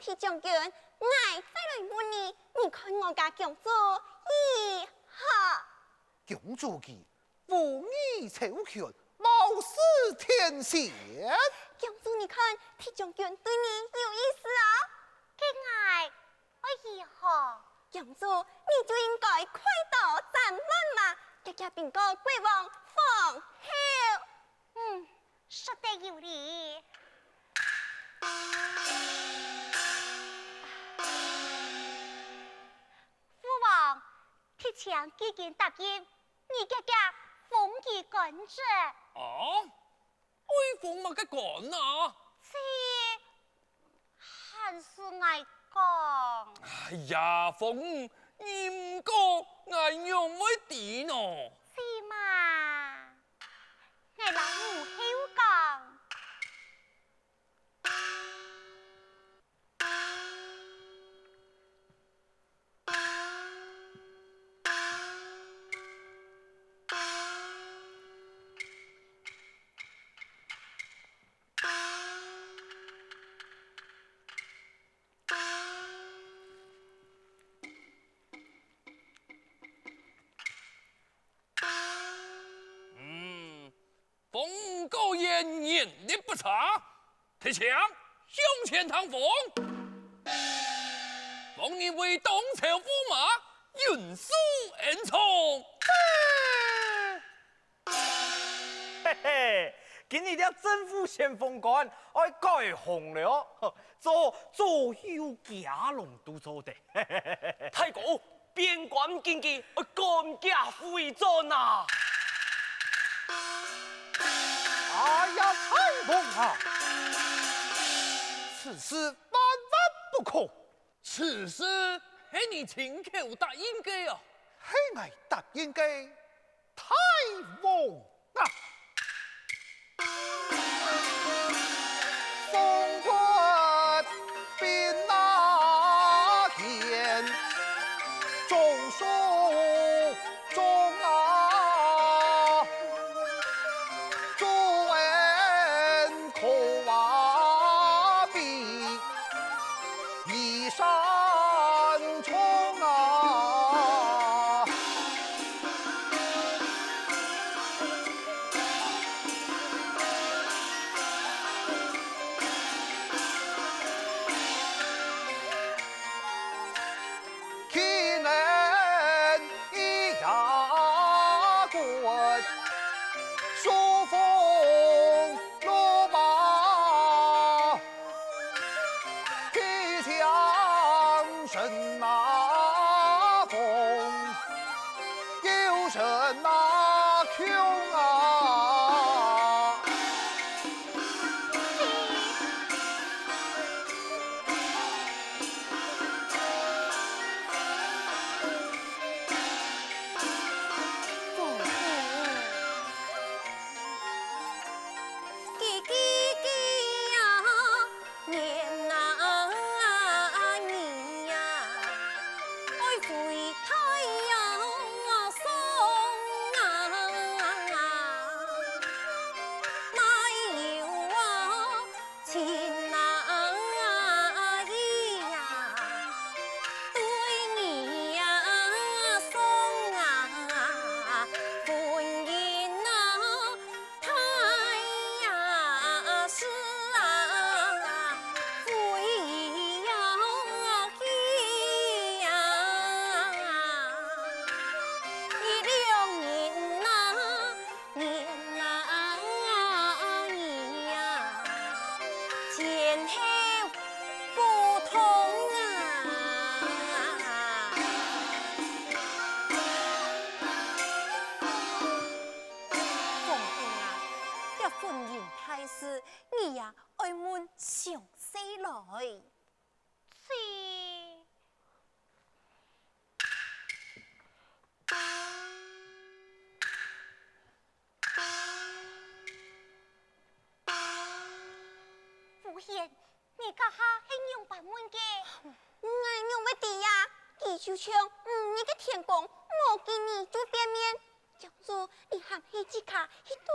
铁将军，我再来问你，你看我家公主如何？公主的妇女求权，貌似天仙。公主，你看铁将军对你有意思啊？给我如何？公主，你就应该快到斩乱麻，这家并个国王放后。说得有理。父王，铁枪已经答应，你家家封其官职。啊？威风嘛个干啊！这还是我讲。哎呀，凤，你唔讲，我娘会点呢？是嘛？我老母后讲。凤高言言的不差，铁枪向前堂凤，凤你为东朝驸马，运输恩宠。嘿嘿，今日的政府先锋官爱改红了，做左右家龙都做的。太公边关经济，干家回转呐！哎呀，太公啊！此事万万不可！此事是你亲口答应的啊！是我答应给太公啊！风官兵那天，中书中啊，诸恩可瓦比一山冲啊！天人一牙棍，书风落马，铁枪神那风，有神那穷啊！叽叽叽呀，年啊年呀，爱回太阳送啊，没有啊情啊意呀，对你呀送啊，婚姻啊太呀是啊，非要去呀，一两年呐年啊年呀，前后不同啊。凤英啊，这婚姻大事，你呀爱问详细来。是。夫人，你家下是用把门的？我用不地呀，地就像你个天公，我给你做表面，叫做你含起几卡一对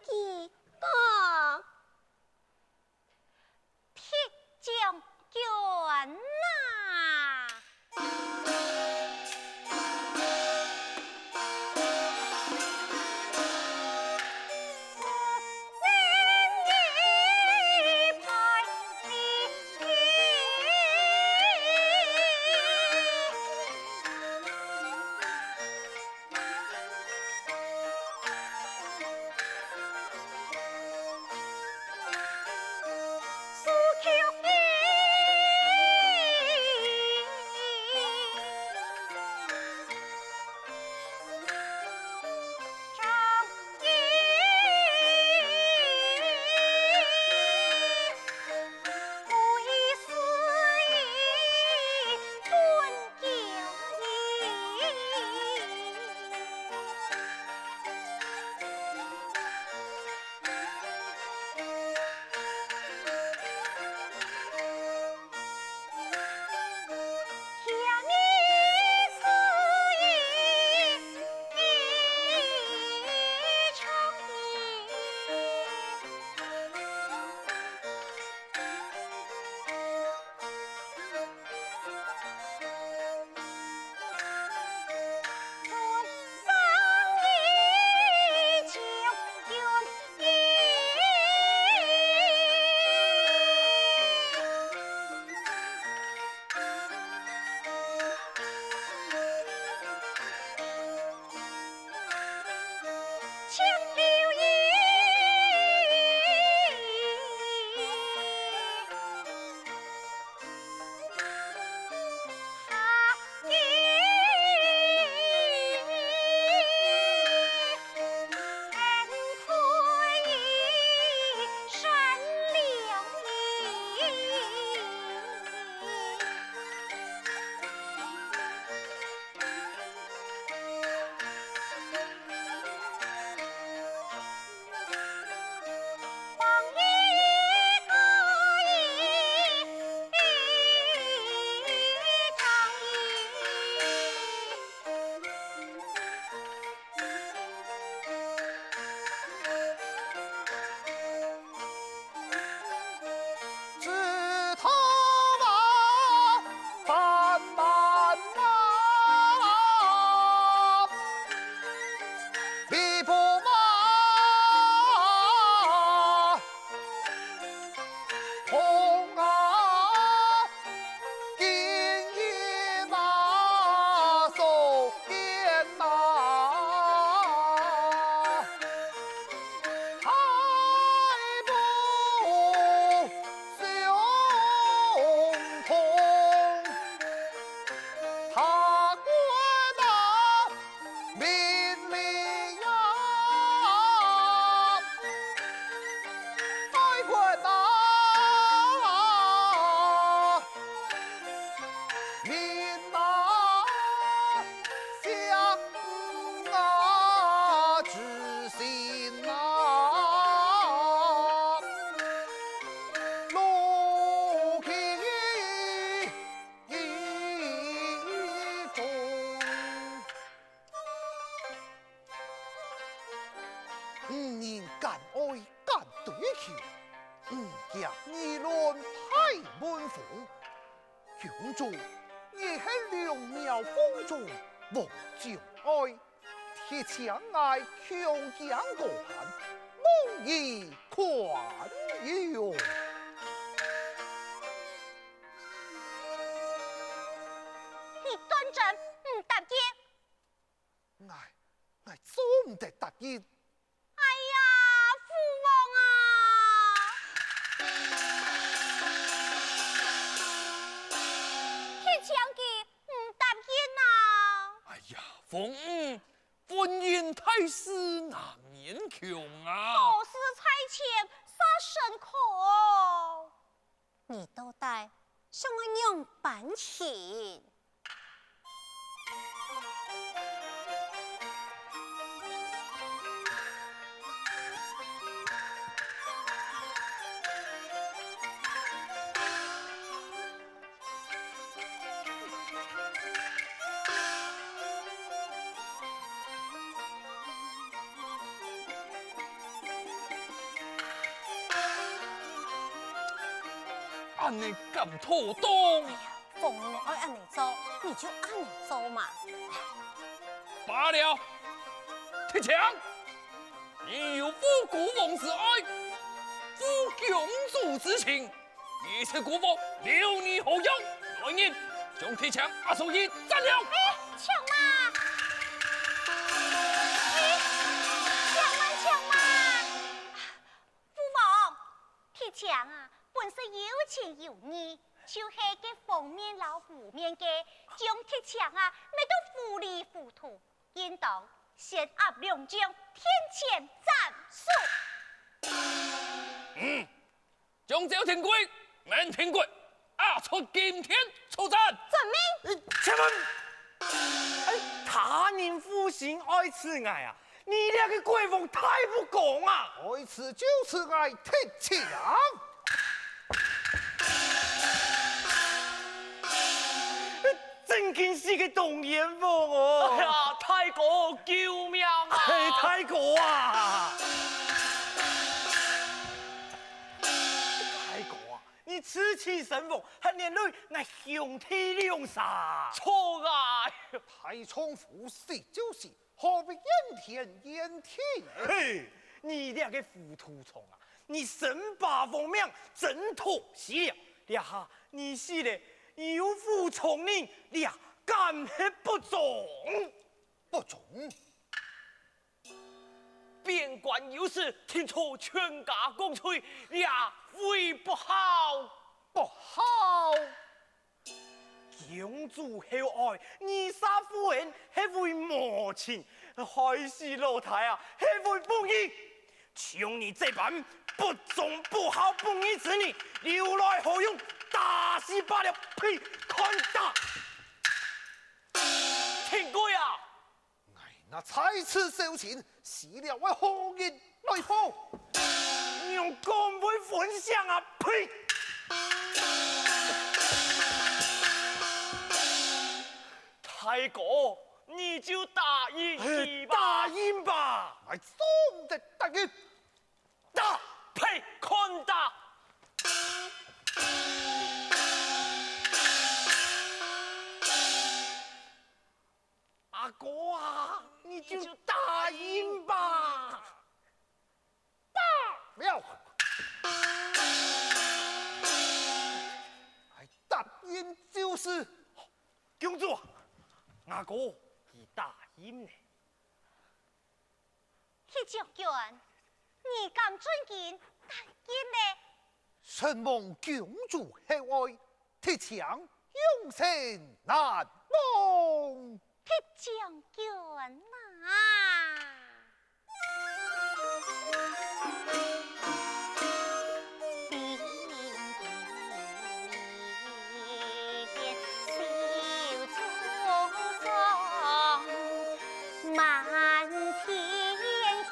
几个。铁将军。太满腹，公主也是良妙风中无障碍，铁枪爱强将过寒，梦以宽宥。你端正唔答应？我做唔得答应。哎呀，父王啊！铁枪记唔答应啊！哎呀，凤儿，婚姻太师难勉强啊！何事差遣杀神口？你都带什么样办情？安尼咁妥当，凤儿爱按你做，你就按你做嘛。罢了。铁枪，你有负国王之爱，负公主之情，以此国王留你后用。来人，将铁枪押手一斩了。抢嘛！抢嘛！父王，铁枪啊，本是有情有义，就是给封面老虎面嘅，将铁枪啊，卖到糊里糊涂，应当先压两将，天堑战术。将这天规，免天规，押出今天出战。准备。且问，他人负心爱此爱啊！你俩个鬼凤太不公啊！爱此就是爱铁枪。真经是个动眼风哦！哎呀，太哥救命啊！嘿，太哥啊！太哥啊！你此起神风，还连累那兄弟两杀。错啊！太冲服是就是，何必怨天怨地？嘿，你俩个糊涂虫啊！你神把风命真妥协了，俩哈，你是嘞有负从令，俩干黑不忠，不中。边关有事，听说全家共催，俩会不好。不好。公主厚爱，二杀夫人还为母亲，还是老太啊，还为不义。像你这般不忠不好不义之女，留来何用？打死罢了！呸！看打！天贵啊！那才此收钱，死了为何人来报？用公会分享啊！呸！太哥，你就答应去吧。答应吧！来总的答应。打！呸！看打！阿哥啊，你就答应吧！了。哎，答应就是。公主，阿哥已答应呢。铁将军，你敢尊敬答应呢？承蒙公主厚爱，铁枪永生难忘。铁将军啊！满天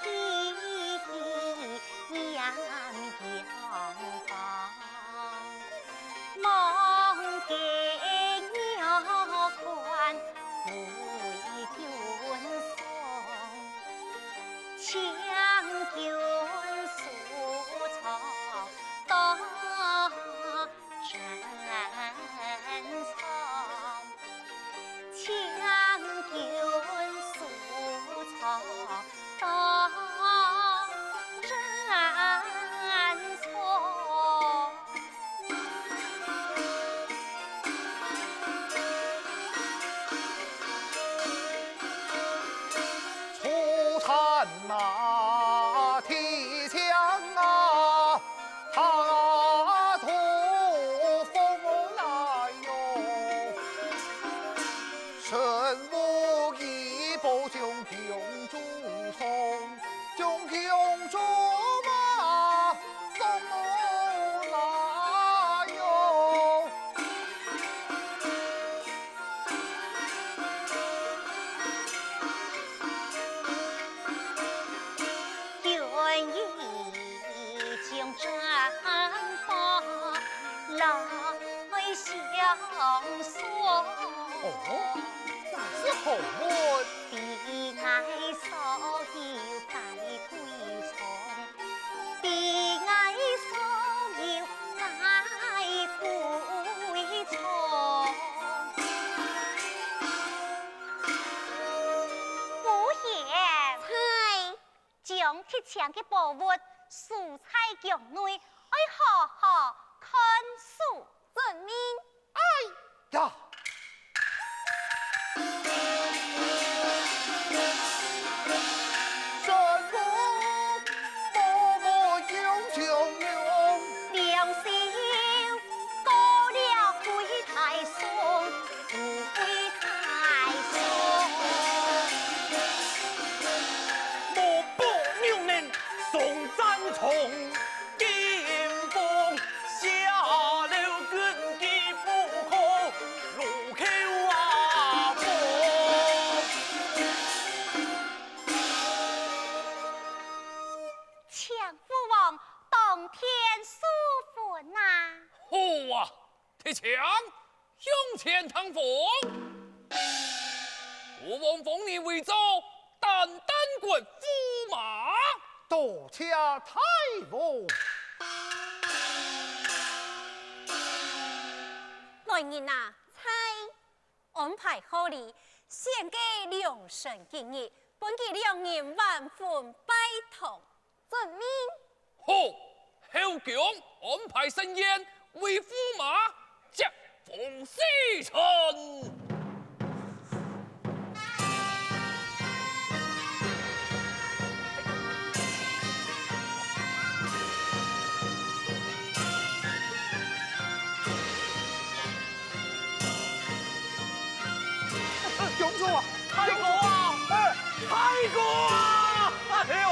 喜洋洋放，梦给鸟宽为君送，强军速草到。我将公主送，将公主马送我来哟。愿意将毡房来相送。哦，那是好问。比爱所有在归从，比爱所有在归从。无言嗨，将铁墙的宝物蔬菜墙内，爱好好看守。遵命。呀，神父默默有将用，良心过了归太松，不归太松。莫不牛人送战虫，金风下了根基不可入口啊风。强父王当天书坟呐，好啊，铁枪向前趟风，我王封你为州担担棍驸马。多恰太王。来人呐，猜安排好哩，献给良辰吉日，本期两人万分拜堂。遵命。好，后宫安排盛宴，为驸马接风洗尘。公主啊，太公啊，太公啊！哎呦！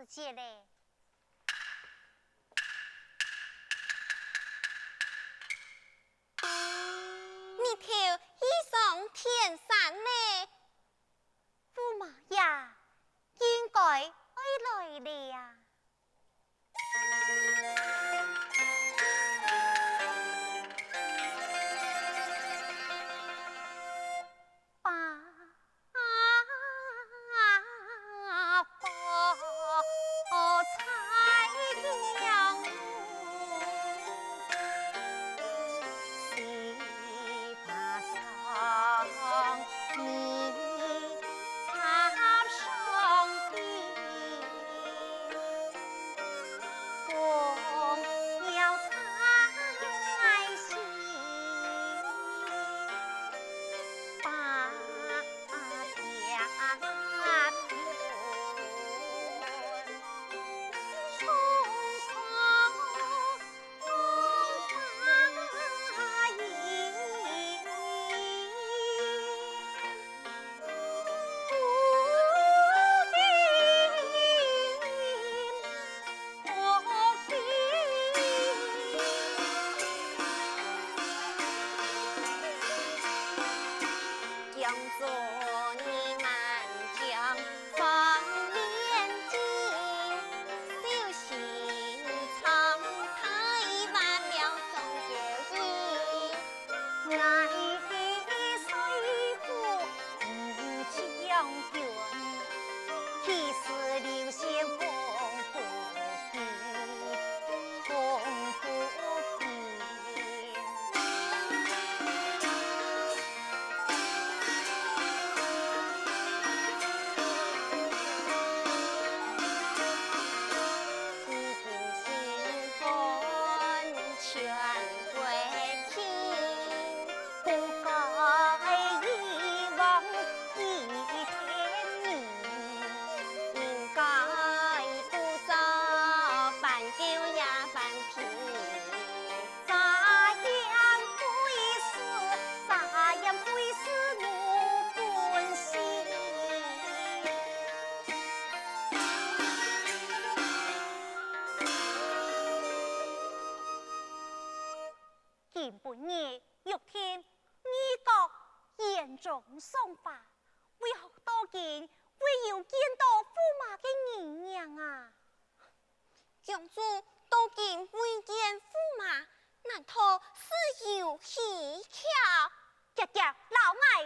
时节嘞。你头一上天山呢？驸马呀，应该爱来了呀。本夜玉天，衣角严重送法，为何多见会有见到驸马的人娘啊？公主都见会见驸马，难道是有蹊跷？姐姐，老爱